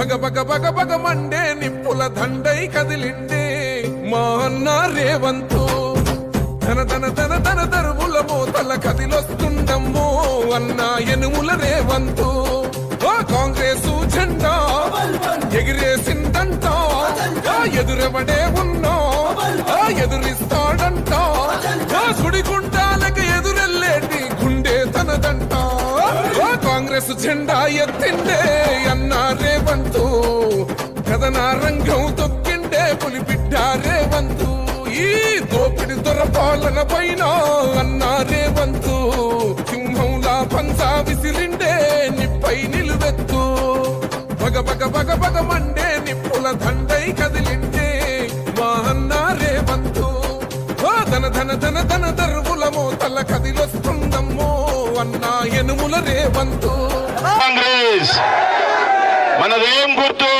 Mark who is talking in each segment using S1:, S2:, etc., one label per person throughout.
S1: బగ బగ బగ బగ Monday నిప్పుల దండై కదిలిండే మా అన్న రేవంతు ధన ధన ధన ధన దరువుల మోతల కదిలొస్తుండమ్మో అన్న ఎనుముల రేవంతు కాంగ్రెస్ జెండా ఎగిరేసిందంట ఎదురెవడే ఉన్నా ఎదురిస్తాడంట సుడిగుండాలకి ఎదురెల్లేటి గుండె తనదంట కాంగ్రెస్ జెండా ఎత్తిండే అన్న రేవంతు కథన రంగం తొక్కిండే పులిబిడ్డ రేవంతు ఈ దోపిడి దొరపాలన పైన అన్న రేవంతు సింహంలా పంచా విసిరిండే నిప్పై నిలువెత్తు బగ బగ బగ బగ మండే నిప్పుల దండై కదిలిండే మా అన్న రేవంతు ధన ధన ధన ధన దరువుల మోతల కదిలొస్తుందమ్మో అన్న ఎనుముల రేవంతు.
S2: కాంగ్రెస్ మనదేం గుర్తు?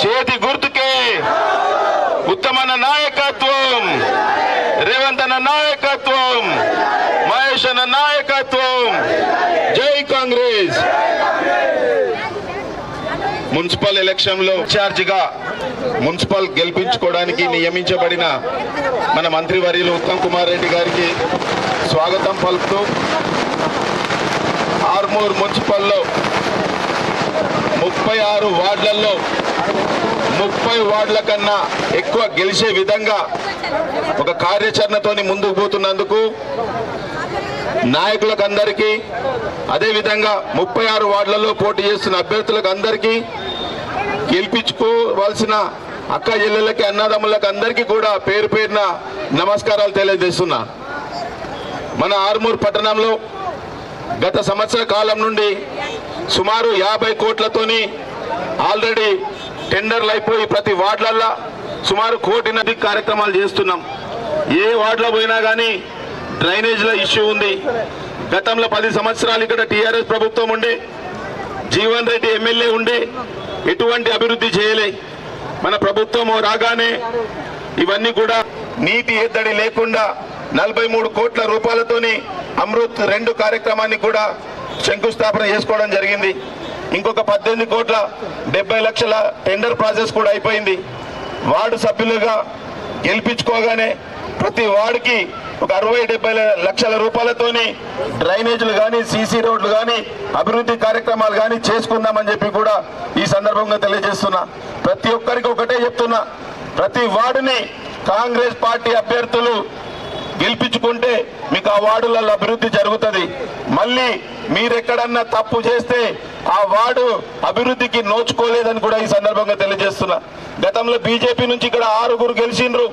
S2: చేతి గుర్తుకే ఉత్తమన నాయకత్వం, రేవంత్ అన్న నాయకత్వం, మహేష్ అన్న నాయకత్వం. జై కాంగ్రెస్. మున్సిపల్ ఎలక్షన్ లో ఇన్ఛార్జిగా మున్సిపల్ గెలిపించుకోవడానికి నియమించబడిన మన మంత్రివర్యులు ఉత్తమ్ కుమార్ రెడ్డి గారికి స్వాగతం పలుకుతూ ఆర్మూర్ మున్సిపల్లో 36 వార్డులలో 30 వార్డుల కన్నా ఎక్కువ గెలిచే విధంగా ఒక కార్యాచరణతోని ముందుకు పోతున్నందుకు నాయకులకు అందరికీ, అదేవిధంగా 36 వార్డులలో పోటీ చేస్తున్న అభ్యర్థులకు అందరికీ, గెలిపించుకోవాల్సిన అక్క చెల్లెళ్ళకి అన్నదమ్ములకు అందరికీ కూడా పేరు పేరున నమస్కారాలు తెలియజేస్తున్నా. మన ఆర్మూర్ పట్టణంలో గత సంవత్సర కాలం నుండి సుమారు 50 కోట్లతోని ఆల్రెడీ టెండర్లు అయిపోయి ప్రతి వార్డులల్లో సుమారు 1 కోటి కార్యక్రమాలు చేస్తున్నాం. ఏ వార్డులో పోయినా కానీ డ్రైనేజ్ల ఇష్యూ ఉంది. గతంలో 10 సంవత్సరాలు ఇక్కడ టీఆర్ఎస్ ప్రభుత్వం ఉండే, జీవన్ రెడ్డి ఎమ్మెల్యే ఉండే, ఎటువంటి అభివృద్ధి చేయలే. మన ప్రభుత్వం రాగానే ఇవన్నీ కూడా నీటి ఎద్దడి లేకుండా 43 కోట్ల రూపాయలతోని అమృత్ 2 కార్యక్రమాన్ని కూడా శంకుస్థాపన చేసుకోవడం జరిగింది. ఇంకొక 18 కోట్ల 70 లక్షల టెండర్ ప్రాసెస్ కూడా అయిపోయింది. వార్డు సభ్యులుగా గెలిపించుకోగానే ప్రతి వార్డుకి ఒక 60-70 లక్షల రూపాయలతోని డ్రైనేజీలు కానీ, సీసీ రోడ్లు కానీ, అభివృద్ధి కార్యక్రమాలు కానీ చేసుకుందామని చెప్పి కూడా ఈ సందర్భంగా తెలియజేస్తున్నా. ప్రతి ఒక్కరికి ఒకటే చెప్తున్నా, ప్రతి వార్డుని కాంగ్రెస్ పార్టీ అభ్యర్థులు గెలిపించుకుంటే మీకు ఆ వార్డులలో అభివృద్ధి జరుగుతుంది. మళ్ళీ మీరెక్కడన్నా తప్పు చేస్తే ఆ వార్డు అభివృద్ధికి నోచుకోలేదని కూడా ఈ సందర్భంగా తెలియజేస్తున్నా. గతంలో బీజేపీ నుంచి ఇక్కడ 6 గెలిచిండ్రు.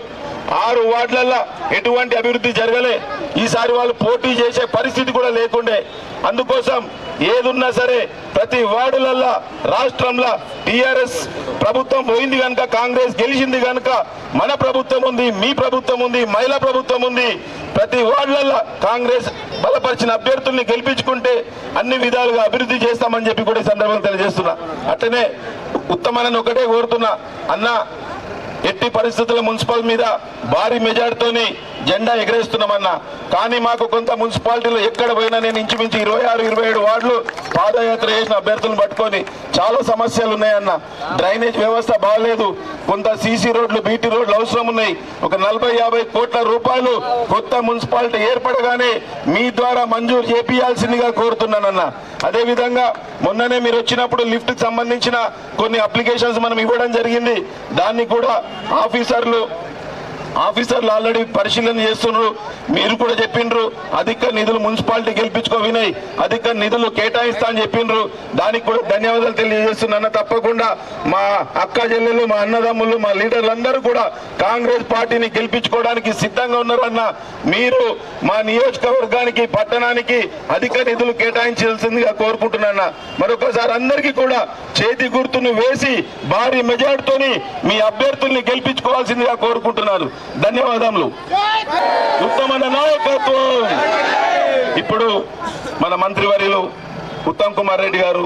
S2: 6 వార్డులలో ఎటువంటి అభివృద్ధి జరగలే. ఈసారి వాళ్ళు పోటీ చేసే పరిస్థితి కూడా లేకుండే. అందుకోసం ఏదున్నా సరే ప్రతి వార్డులల్లో రాష్ట్రంలో టీఆర్ఎస్ ప్రభుత్వం పోయింది కనుక, కాంగ్రెస్ గెలిచింది కనుక మన ప్రభుత్వం ఉంది, మీ ప్రభుత్వం ఉంది, మహిళా ప్రభుత్వం ఉంది. ప్రతి వార్డులలో కాంగ్రెస్ బలపరిచిన అభ్యర్థుల్ని గెలిపించుకుంటే అన్ని విధాలుగా అభివృద్ధి చేస్తామని చెప్పి కూడా ఈ సందర్భంగా తెలియజేస్తున్నా. అట్లనే ఉత్తమనని ఒకటే కోరుతున్నా, అన్న ఎట్టి పరిస్థితుల్లో మున్సిపల్ మీద భారీ మెజార్టీతోని జెండా ఎగరేస్తున్నామన్నా. కానీ మాకు కొంత మున్సిపాలిటీలో ఎక్కడ పోయినా నేను ఇంచుమించు 26-27 వార్డులు పాదయాత్ర చేసిన అభ్యర్థులను పట్టుకొని చాలా సమస్యలు ఉన్నాయన్న. డ్రైనేజ్ వ్యవస్థ బాగలేదు, కొంత సీసీ రోడ్లు, బీటీ రోడ్లు అవసరం ఉన్నాయి. ఒక 40-50 కోట్ల రూపాయలు కొత్త మున్సిపాలిటీ ఏర్పడగానే మీ ద్వారా మంజూరు చేపియాల్సిందిగా కోరుతున్నానన్న. అదేవిధంగా మొన్ననే మీరు వచ్చినప్పుడు లిఫ్ట్కి సంబంధించిన కొన్ని అప్లికేషన్స్ మనం ఇవ్వడం జరిగింది. దాన్ని కూడా ఆఫీసర్లు ఆల్రెడీ పరిశీలన చేస్తున్నారు. మీరు కూడా చెప్పిండ్రు అధిక నిధులు మున్సిపాలిటీ గెలిపించుకో వినయ్, అధిక నిధులు కేటాయిస్తా అని చెప్పిండ్రు. దానికి కూడా ధన్యవాదాలు తెలియజేస్తున్నా. తప్పకుండా మా అక్క చెల్లెలు, మా అన్నదమ్ములు, మా లీడర్లందరూ కూడా కాంగ్రెస్ పార్టీని గెలిపించుకోవడానికి సిద్ధంగా ఉన్నారన్న. మీరు మా నియోజకవర్గానికి, పట్టణానికి అధిక నిధులు కేటాయించాల్సిందిగా కోరుకుంటున్నా. మరొకసారి అందరికీ కూడా చేతి గుర్తును వేసి భారీ మెజార్టీతోని మీ అభ్యర్థుల్ని గెలిపించుకోవాల్సిందిగా కోరుకుంటున్నారు. ధన్యవాదములు. ఉత్తమమైన నాయకత్వం. ఇప్పుడు మన మంత్రివర్యులు ఉత్తమ్ కుమార్ రెడ్డి గారు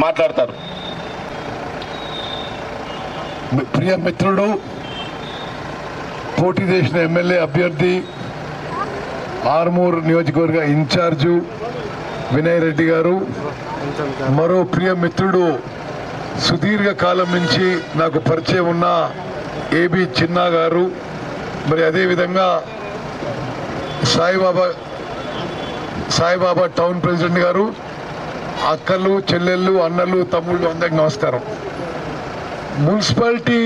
S2: మాట్లాడతారు.
S3: ప్రియ మిత్రుడు, పోటీ చేసిన ఎమ్మెల్యే అభ్యర్థి, ఆర్మూర్ నియోజకవర్గ ఇన్ఛార్జు వినయ్ రెడ్డి గారు, మరో ప్రియ మిత్రుడు సుదీర్ఘ కాలం నుంచి నాకు పరిచయం ఉన్న ఏబి చిన్నా గారు, మరి అదేవిధంగా సాయిబాబా టౌన్ ప్రెసిడెంట్ గారు, అక్కలు, చెల్లెళ్ళు, అన్నలు, తమ్ముళ్ళు అందరికి నమస్కారం. మున్సిపాలిటీ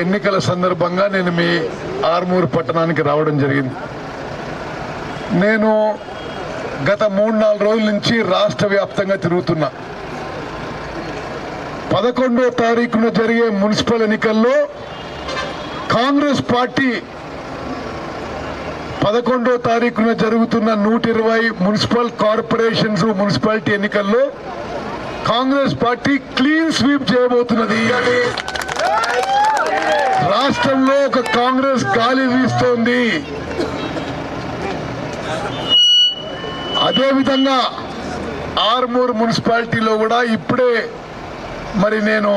S3: ఎన్నికల సందర్భంగా నేను మీ ఆర్మూరు పట్టణానికి రావడం జరిగింది. నేను గత 3-4 రోజుల నుంచి రాష్ట్ర వ్యాప్తంగా తిరుగుతున్నా. 11వ తారీఖున జరిగే మున్సిపల్ ఎన్నికల్లో కాంగ్రెస్ పార్టీ 11వ తారీఖున జరుగుతున్న 120 మున్సిపల్ కార్పొరేషన్స్ మున్సిపాలిటీ ఎన్నికల్లో కాంగ్రెస్ పార్టీ క్లీన్ స్వీప్ చేయబోతున్నది. రాష్ట్రంలో ఒక కాంగ్రెస్ గాలి వీస్తోంది. అదేవిధంగా ఆర్మూర్ మున్సిపాలిటీలో కూడా ఇప్పుడే మరి నేను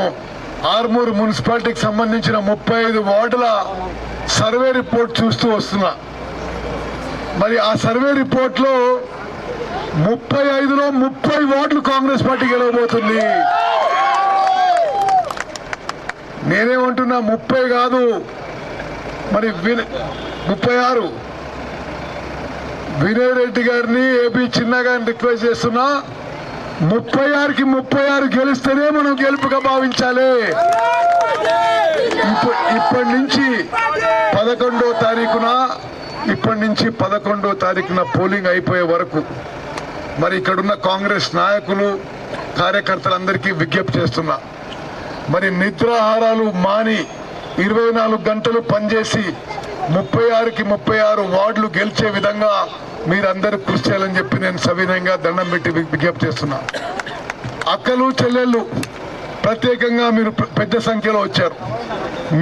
S3: ఆర్మూర్ మున్సిపాలిటీకి సంబంధించిన 35 వార్డుల సర్వే రిపోర్ట్ చూస్తూ వస్తున్నా. మరి ఆ సర్వే రిపోర్ట్లో 35లో 30 వార్డులు కాంగ్రెస్ పార్టీ గెలవబోతుంది. నేనేమంటున్నా 30 కాదు, మరి 36. వినయ్ రెడ్డి గారిని, ఏబి చిన్న గారిని రిక్వెస్ట్ చేస్తున్నా, 36కి 36 గెలిస్తేనే మనం గెలుపుగా భావించాలి. ఇప్పటి నుంచి 11వ తారీఖున పోలింగ్ అయిపోయే వరకు మరి ఇక్కడున్న కాంగ్రెస్ నాయకులు, కార్యకర్తలందరికీ విజ్ఞప్తి చేస్తున్నా, మరి నిద్రాహారాలు మాని 24 గంటలు పనిచేసి 36కి 36 వార్డులు గెలిచే విధంగా మీరందరూ కృషి చేయాలని చెప్పి నేను సవినయంగా దండం పెట్టి విజ్ఞప్తి చేస్తున్నా. అక్కలు, చెల్లెళ్ళు ప్రత్యేకంగా మీరు పెద్ద సంఖ్యలో వచ్చారు.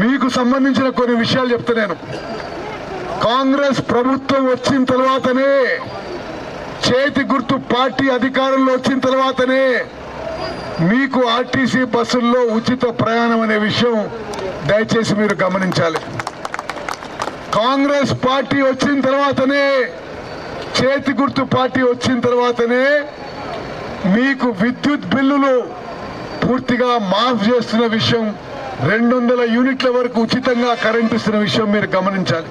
S3: మీకు సంబంధించిన కొన్ని విషయాలు చెప్తా. నేను కాంగ్రెస్ ప్రభుత్వం వచ్చిన తర్వాతనే, చేతి గుర్తు పార్టీ అధికారంలో వచ్చిన తర్వాతనే మీకు ఆర్టీసీ బస్సుల్లో ఉచిత ప్రయాణం అనే విషయం దయచేసి మీరు గమనించాలి. కాంగ్రెస్ పార్టీ వచ్చిన తర్వాతనే, చేతి గుర్తు పార్టీ వచ్చిన తర్వాతనే మీకు విద్యుత్ బిల్లులు పూర్తిగా మాఫ్ చేస్తున్న విషయం, 200 యూనిట్ల వరకు ఉచితంగా కరెంట్ ఇస్తున్న విషయం మీరు గమనించాలి.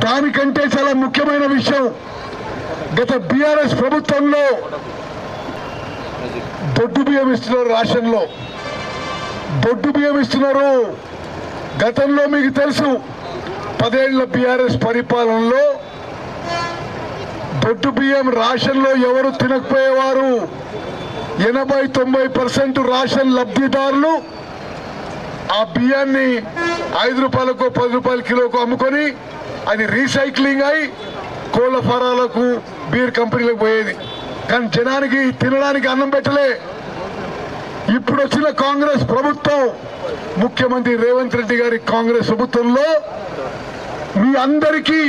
S3: దానికంటే చాలా ముఖ్యమైన విషయం, గత బీఆర్ఎస్ ప్రభుత్వంలో దొడ్డు బియ్యం ఇస్తున్నారు. రాషన్లో దొడ్డు బియ్యం ఇస్తున్నారు. గతంలో మీకు తెలుసు, 10 ఏళ్ల బీఆర్ఎస్ పరిపాలనలో దొడ్డు బియ్యం రాషన్లో ఎవరు తినకపోయేవారు. 80-90% రాషన్ లబ్ధిదారులు ఆ బియ్యాన్ని 5 రూపాయలకు 10 రూపాయల కిలోకు అమ్ముకొని అది రీసైక్లింగ్ అయి కోళ్ల ఫారాలకు, బీర్ కంపెనీలకు పోయేది. కానీ జనానికి తినడానికి అన్నం పెట్టలే. ఇప్పుడు వచ్చిన కాంగ్రెస్ ప్రభుత్వం, ముఖ్యమంత్రి రేవంత్ రెడ్డి గారి కాంగ్రెస్ ప్రభుత్వంలో మీ అందరికీ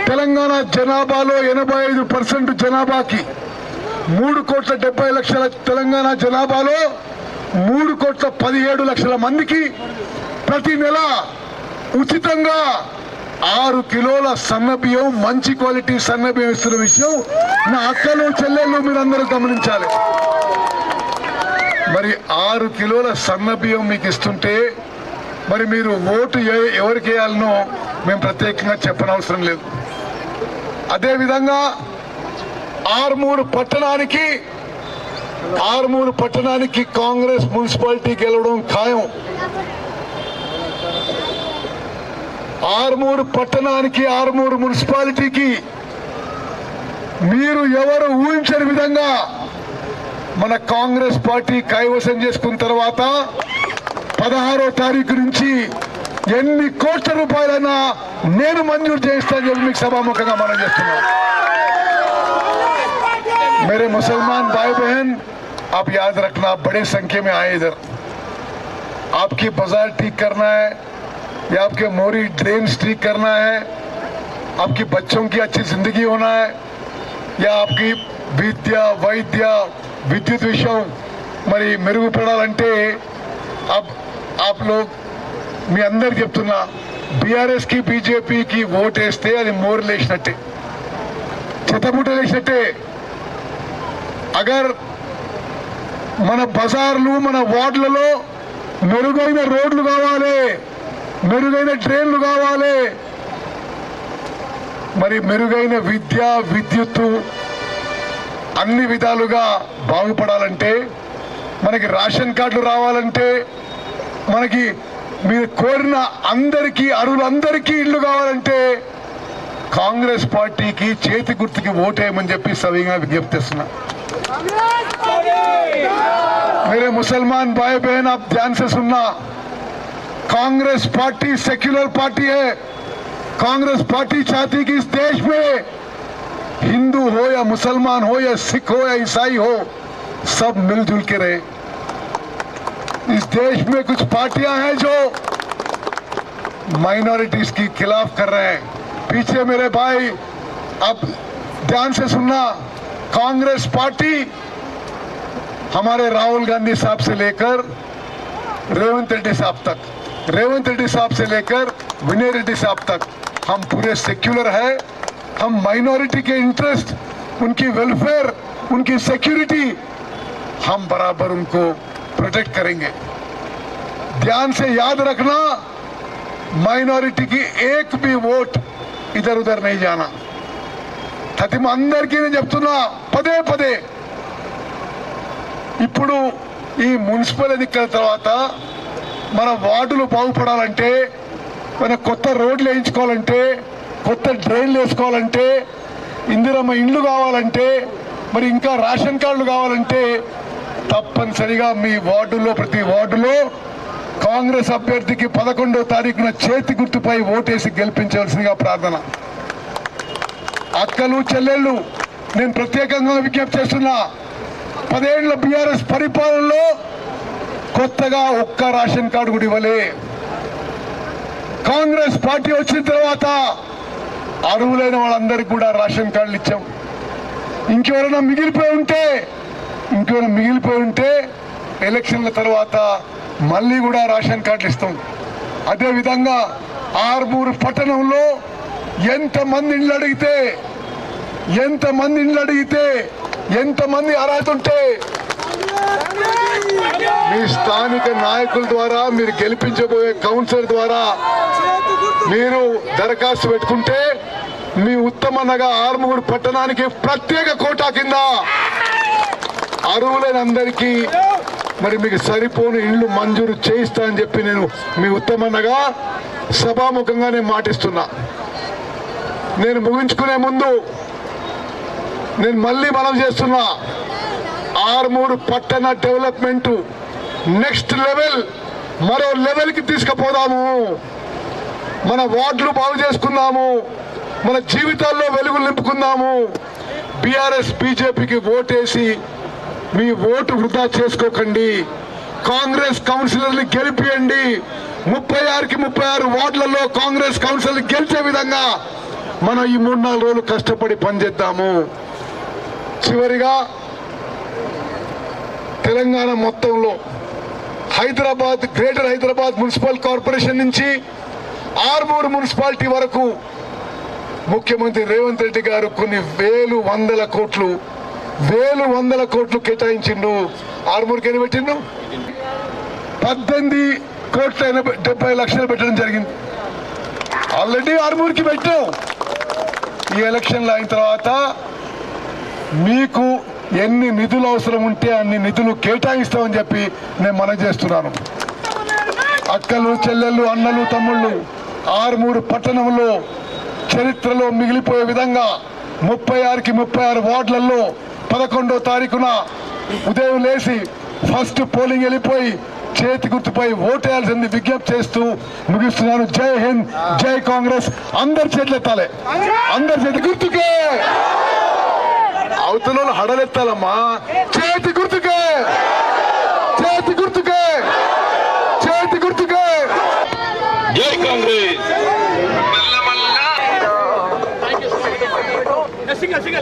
S3: తెలంగాణ జనాభాలో 85% జనాభాకి 3,70,00,000 తెలంగాణ జనాభాలో 3,17,00,000 మందికి ప్రతి నెల ఉచితంగా 6 కిలోల సన్న బియ్యం, మంచి క్వాలిటీ సన్న బియ్యం ఇస్తున్న విషయం నా అక్కలు, చెల్లెళ్ళు మీరందరూ గమనించాలి. మరి 6 కిలోల సన్న బియ్యం మీకు ఇస్తుంటే మరి మీరు ఓటు ఎవరికి వేయాలనో మేము ప్రత్యేకంగా చెప్పనవసరం లేదు. అదేవిధంగా ఆర్మూరు పట్టణానికి కాంగ్రెస్ మున్సిపాలిటీ గెలవడం ఖాయం. ఆర్మూరు పట్టణానికి, ఆర్మూరు మున్సిపాలిటీకి మీరు ఎవరు ఊహించని విధంగా మన కాంగ్రెస్ పార్టీ కైవసం చేసుకున్న తర్వాత 16వ తారీఖు నుంచి ఎన్ని కోట్ల రూపాయలైనా నేను మంజూరు చేస్తానని చెప్పి మీకు సభాముఖంగా మనం చేస్తున్నాం. मेरे मुसलमान भाई बहन, आप याद रखना, बड़े संख्या में आए इधर. आपकी बाजार ठीक करना है, या आपके मोरी ड्रेन ठीक करना है, आपकी बच्चों की अच्छी जिंदगी होना है, या आपकी विद्या, వైద్య, విద్యుత్ విషయం మరి మెరుగుపడాలంటే आप लोग మీ అందరికి చెప్తున్నా, బీఆర్ఎస్ కి, బీజేపీకి ఓట్ వేస్తే అది మోర్లేసినట్టే, చిత్తముట్టలేసినట్టే. अगर మన బజార్లు మన వార్డులలో మెరుగైన రోడ్లు కావాలి, మెరుగైన డ్రైన్లు కావాలి, మరి మెరుగైన విద్య విద్యుత్తు అన్ని విధాలుగా బాగుపడాలంటే, మనకి రేషన్ కార్డులు రావాలంటే, మనకి మీరు కోరిన అందరికీ అర్హులందరికీ ఇల్లు కావాలంటే కాంగ్రెస్ పార్టీకి చేతి గుర్తుకి ఓటేయమని చెప్పి సవిగా విజ్ఞప్తి చేస్తున్నా. मेरे मुसलमान भाई बहन आप ध्यान से सुनना, कांग्रेस पार्टी सेक्युलर पार्टी है। कांग्रेस पार्टी चाहती कि इस देश में हिंदू हो या मुसलमान हो या सिख हो या ईसाई हो, सब मिलजुल के रहे। इस देश में कुछ पार्टियां हैं जो माइनॉरिटीज की खिलाफ कर रहे हैं। पीछे मेरे भाई अब ध्यान से सुनना, कांग्रेस पार्टी हमारे राहुल गांधी साहब से लेकर रेवंत रेड्डी साहब तक, रेवंत रेड्डी साहब से लेकर विनय रेड्डी साहब तक, हम पूरे सेक्युलर है। हम माइनॉरिटी के इंटरेस्ट, उनकी वेलफेयर, उनकी सिक्योरिटी हम बराबर उनको प्रोटेक्ट करेंगे। ध्यान से याद रखना, माइनॉरिटी की एक भी वोट इधर उधर नहीं जाना। తతిమ అందరికీ నేను చెప్తున్నా పదే పదే, ఇప్పుడు ఈ మున్సిపల్ ఎన్నికల తర్వాత మన వార్డులు బాగుపడాలంటే, మన కొత్త రోడ్లు వేయించుకోవాలంటే, కొత్త డ్రైన్లు వేసుకోవాలంటే, ఇందిరమ్మ ఇండ్లు కావాలంటే, మరి ఇంకా రేషన్ కార్డులు కావాలంటే తప్పనిసరిగా మీ వార్డులో ప్రతి వార్డులో కాంగ్రెస్ అభ్యర్థికి 11వ తారీఖున చేతి గుర్తుపై ఓటేసి గెలిపించవలసిందిగా ప్రార్థన. అక్కలు చెల్లెళ్ళు, నేను ప్రత్యేకంగా విజ్ఞప్తి చేస్తున్నా, 10 ఏళ్ల బీఆర్ఎస్ పరిపాలనలో కొత్తగా ఒక్క రేషన్ కార్డు కూడా ఇవ్వలే. కాంగ్రెస్ పార్టీ వచ్చిన తర్వాత అర్హులైన వాళ్ళందరికీ కూడా రేషన్ కార్డులు ఇచ్చాం. ఇంకెవరైనా మిగిలిపోయి ఉంటే ఎలక్షన్ల తర్వాత మళ్ళీ కూడా రేషన్ కార్డులు ఇస్తాం. అదేవిధంగా ఆర్మూరు పట్టణంలో ఎంతమంది ఇండ్లు అడిగితే ఎంతమంది అర్హత ఉంటే మీ స్థానిక నాయకుల ద్వారా, మీరు గెలిపించబోయే కౌన్సిలర్ ద్వారా మీరు దరఖాస్తు పెట్టుకుంటే మీ ఉత్తమన్నగా ఆర్మూరు పట్టణానికి ప్రత్యేక కోటా కింద అర్హులైన అందరికీ మరి మీకు సరిపోని ఇళ్లు మంజూరు చేయిస్తా అని చెప్పి నేను మీ ఉత్తమన్నగా సభాముఖంగానే మాటిస్తున్నా. నేను ముగించుకునే ముందు నేను మళ్ళీ మనం చేస్తున్నా, ఆర్మూరు పట్టణ డెవలప్మెంట్ నెక్స్ట్ లెవెల్, మరో లెవెల్కి తీసుకుపోదాము. మన వార్డులు బాగు చేసుకుందాము, మన జీవితాల్లో వెలుగులు నింపుకుందాము. బీఆర్ఎస్ బీజేపీకి ఓటేసి మీ ఓటు వృధా చేసుకోకండి. కాంగ్రెస్ కౌన్సిలర్ని గెలిపియండి. 36కి 36 వార్డులలో కాంగ్రెస్ కౌన్సిలర్ గెలిచే విధంగా మనం ఈ 3-4 రోజులు కష్టపడి పనిచేద్దాము. చివరిగా తెలంగాణ మొత్తంలో Hyderabad, greater Hyderabad municipal corporation నుంచి ఆర్మూరు మున్సిపాలిటీ వరకు ముఖ్యమంత్రి రేవంత్ రెడ్డి గారు కొన్ని వేలు వందల కోట్లు కేటాయించిండు. ఆర్మూరుకి ఎన్ని పెట్టిండు? 18,70,00,000 పెట్టడం జరిగింది. ఆల్రెడీ ఆర్మూరుకి పెట్టాం. ఈ ఎలక్షన్లు అయిన తర్వాత మీకు ఎన్ని నిధులు అవసరం ఉంటే అన్ని నిధులు కేటాయిస్తామని చెప్పి నేను మనవి చేస్తున్నాను. అక్కలు చెల్లెళ్ళు అన్నలు తమ్ముళ్ళు, ఆర్మూరు పట్టణంలో చరిత్రలో మిగిలిపోయే విధంగా 36కి 36 వార్డులలో 11వ తారీఖున ఉదయం లేచి ఫస్ట్ పోలింగ్ వెళ్ళిపోయి చేతి గుర్తుపై ఓటేయాల్సింది విజ్ఞప్తి చేస్తూ ముగిస్తున్నాను. జై హింద్, జై కాంగ్రెస్. అందరి చేతులు ఎత్తాలి, అందరి చేతి గుర్తుకే. అవతల హడలెత్తాలమ్మా. చేతి గుర్తుకే, చేతి గుర్తుకే, చేతి గుర్తుకే.
S2: జై కాంగ్రెస్.
S4: single.